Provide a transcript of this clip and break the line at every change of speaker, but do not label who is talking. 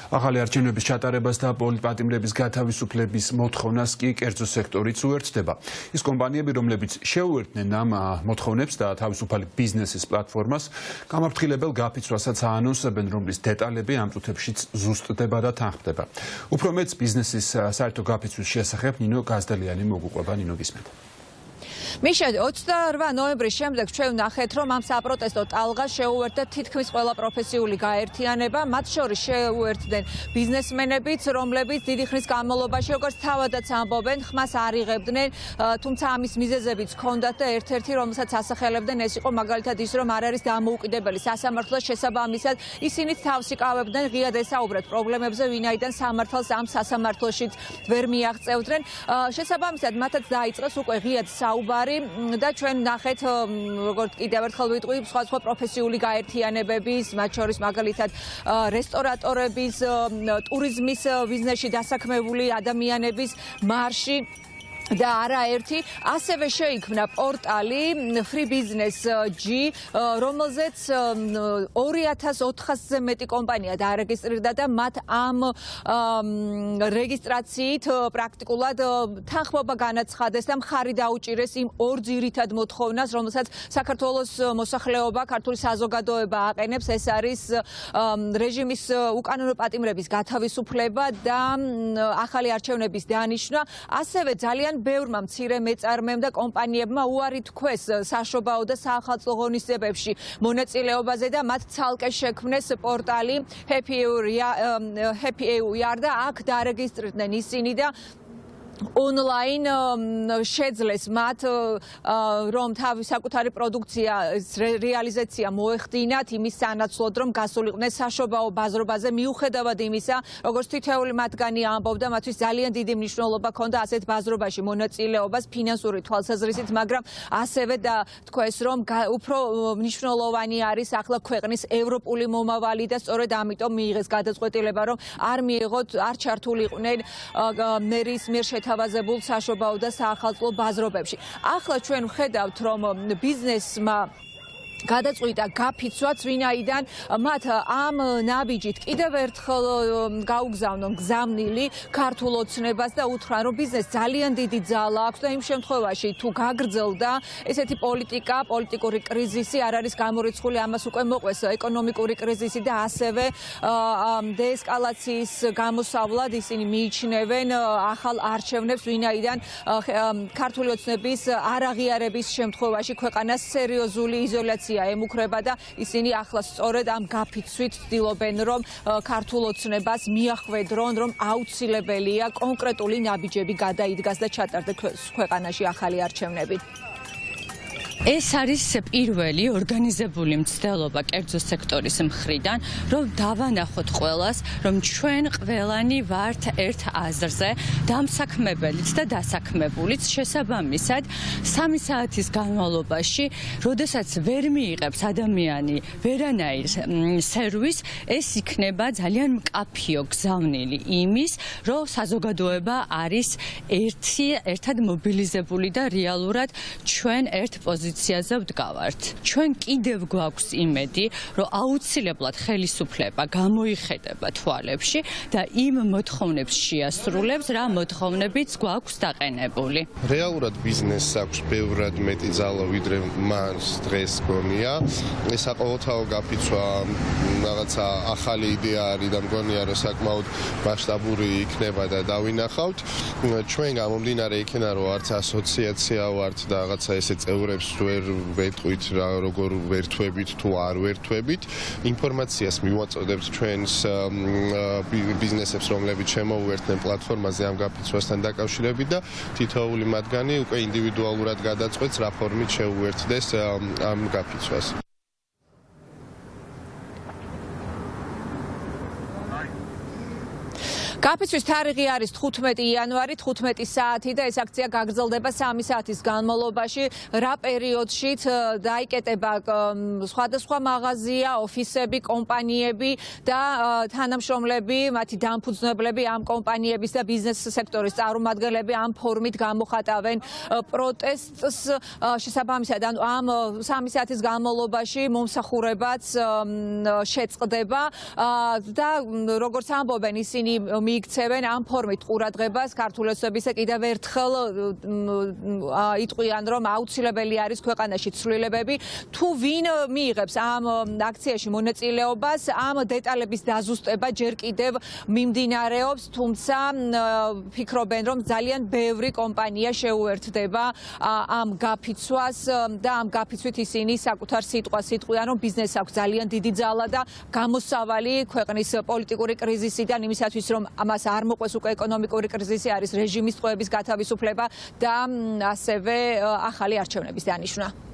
ახალი არჩევნების ჩატარებას და პოლიტპატიმრების გათავისუფლების მოთხოვნას კი კერძო სექტორიც უერთდება. ის კომპანიები, რომლებიც შეუერთდნენ ამ მოთხოვნებს და თავისუფალი ბიზნესის პლატფორმას, გამაფრთხილებელ გაფიცვასაც აანონსებენ, რომლის დეტალები ამ წუთებშიც ზუსტდება და თანხმდება. უფრო მეც ბიზნესის საერთო გაფიცვის შესახებ ნინო გაზდელიანი მოგუყვება. ნინო, გისმენთ.
მიშა 28 ნოემბრის შემდეგ ჩვენ ვნახეთ, რომ ამ საპროტესტო ტალღას შეუერთდა თითქმის ყველა პროფესიული გაერთიანება, მათ შორის შეუერთდნენ ბიზნესმენებიც, რომლებიც დიდი ხნის განმავლობაში, როგორც თავადაც ამბობენ, ხმას არ იღებდნენ, თუმცა ამის მიზეზებიც ჰქონდათ და ერთ-ერთი, რომელსაც ასახელებდნენ, ეს იყო მაგალითად ის, რომ არ არის დამოუკიდებელი სასამართლოს შესაბამისად, ისინიც თავს იკავებდნენ ღიად ესაუბრეთ პრობლემებზე, ვინაიდან სამართალს ამ სასამართლოშიც ვერ მიაღწევდნენ. შესაბამისად, მათაც დაიწყეს უკვე ღიად საუბარი და ჩვენ ნახეთ, როგორც კიდევ ერთხელ ვიტყვი, სხვა პროფესიული გაერთიანებების, მათ შორის მაგალითად რესტორატორების, ტურიზმის ბიზნესში დასაქმებული ადამიანების მარში და არაერთი, ასევე შეიქმნა პორტალი Free Business G, რომელზეც 2400-ზე მეტი კომპანია დაარეგისტრირდა და მათ ამ რეგისტრაციით პრაქტიკულად თანხმობა განაცხადეს და მხარი დაუჭირეს იმ ორ ძირითად მოთხოვნას, რომელსაც საქართველოს მოსახლეობა, ქართული საზოგადოება აყენებს, ეს არის რეჟიმის უკანონო პატიმრების გათავისუფლება და ახალი არჩევნების დანიშვნა, ასევე ძალიან ბევრმა მცირე მეწარმემ და კომპანიებმა უარი თქვეს საშობაო და საახალწლო ღონისძიებებში მონაწილეობაზე და მათ ცალკე შექმნეს პორტალი Happy EU Yard და აქ დაარეგისტრირდნენ ისინი და ონლაინ შეძლეს მათ რომ თავის საკუთარი პროდუქციის რეალიზაცია მოეხდინათ იმის სანაცვლოდ, რომ გასულიყვნენ საშობაო ბაზრობაზე, მიუხედავად იმისა, როგორც თითოეული მათგანი ამბობდა, მათთვის ძალიან დიდი მნიშვნელობა ჰქონდა ასეთ ბაზრობაში მონაწილეობას ფინანსური თვალსაზრისით, მაგრამ ასევე და თქვეს, რომ უფრო მნიშვნელოვანი არის ახლა ქვეყნის ევროპული მომავალი და სწორედ ამიტომ მიიღეს გადაწყვეტილება, რომ არ ჩართულიყვნენ მერის მიერ თავაზებულ საშობაო და საახალწლო ბაზრობებში. ახლა ჩვენ ვხედავთ, რომ ბიზნესმა გადაწყვიტა გაფიცვაც, ვინაიდან მათ ამ ნაბიჯით კიდევ ერთხელ გაუგზავნონ გზავნილი ქართულ ოცნებას და უთხრა, რომ ბიზნესს ძალიან დიდი ძალა აქვს და იმ შემთხვევაში თუ გაგრძელდა ესეთი პოლიტიკური კრიზისი, არ არის გამორიცხული, ამას უკვე მოყვეს ეკონომიკური კრიზისი და ასევე დეესკალაციის გამოსავლად ისინი მიიჩნევენ ახალ არჩევნებს, ვინაიდან ქართული ოცნების არაღიარების შემთხვევაში ქვეყანას სერიოზული იზოლაცია ემუქრება და ისინი ახლა სწორედ ამ გაფიცვით ცდილობენ, რომ ქართულ ოცნებას მიახვედრონ, რომ აუცილებელია კონკრეტული ნაბიჯები გადაიდგას და ჩატარდეს ქვეყანაში ახალი არჩევნები.
ეს არის პირველი ორგანიზებული მცდელობა კერძო სექტორის მხრიდან, რომ დავანახოთ ყველას, რომ ჩვენ ყველანი ვართ ერთ აზრზე, დამსაქმებელიც და დასაქმებულიც, შესაბამისად 3 საათის განმავლობაში, როდესაც ვერ მიიღებს ადამიანი ვერანაირ სერვისს, ეს იქნება ძალიან მკაფიო გზავნილი იმის, რომ საზოგადოება არის ერთად მობილიზებული და რეალურად ჩვენ ერთ პოზიციაზე ვდგავართ. ჩვენ კიდევ გვაქვს იმედი, რომ აუცილებლად ხელისუფლება გამოიხედება თვალებში და იმ მოთხოვნებს შეასრულებს, რა მოთხოვნებიც გვაქვს დაყენებული.
რეალურად ბიზნესს აქვს ბევრად მეტი ძალა, ვიდრე მას დღეს გონია. ეს საყოველთაო გაფიცვა რაღაცა ახალი იდეა არის და მგონია, რომ საკმაოდ მასშტაბური იქნება და დავინახავთ. ჩვენ გამომდინარე იქიდან, რომ არც ასოციაცია ვართ და რაღაცა ესე წევრებს ვერ ვეტყვით რა როგორ ვერთვებით თუ არ ვერთვებით. ინფორმაციას მივაწოდებთ ჩვენს ბიზნესებს, რომლებიც შემოუერთდნენ პლატფორმაზე ამ გაფიცვასთან დაკავშირებით და თითოეული მათგანი უკვე ინდივიდუალურად გადაწყვეტს, რა ფორმით შეუერთდეს ამ გაფიცვას.
გაფიცვის თარიღი არის 15 იანვარი 15 საათი და ეს აქცია გაგრძელდება 3 საათის განმავლობაში. რა პერიოდშიც დაიკეტება სხვადასხვა მაღაზია, ოფისები, კომპანიები და თანამშრომლები, მათი დამფუძნებლები ამ კომპანიების და ბიზნეს სექტორის წარმომადგენლები ამ ფორმით გამოხატავენ პროტესტს შესაბამისად ამ 3 საათის განმავლობაში მომსახურებაც შეწყდება და როგორც ამბობენ ისინი მიიქცევენ ამ ფორმით ყურადღებას ქართულოსებისა კიდევ ერთხელ იტყვიან რომ აუცილებელი არის ქვეყანაში ცვლილებები თუ ვინ მიიღებს ამ აქციაში მონაწილეობას ამ დეტალების დაზუსტება ჯერ კიდევ მიმდინარეობს თუმცა ფიქრობენ რომ ძალიან ბევრი კომპანია შეუერთდება ამ გაფიცვას და ამ გაფიცვით ისინი საკუთარ სიტყვას იტყვიან რომ ბიზნესს აქვს ძალიან დიდი ძალა და გამოსავალი ქვეყნის პოლიტიკური კრიზისიდან იმისათვის რომ ამას არ მოყვეს უკვე ეკონომიკური კრიზისი არის რეჟიმის ტყვეების გათავისუფლება და ასევე ახალი არჩევნების დანიშვნა.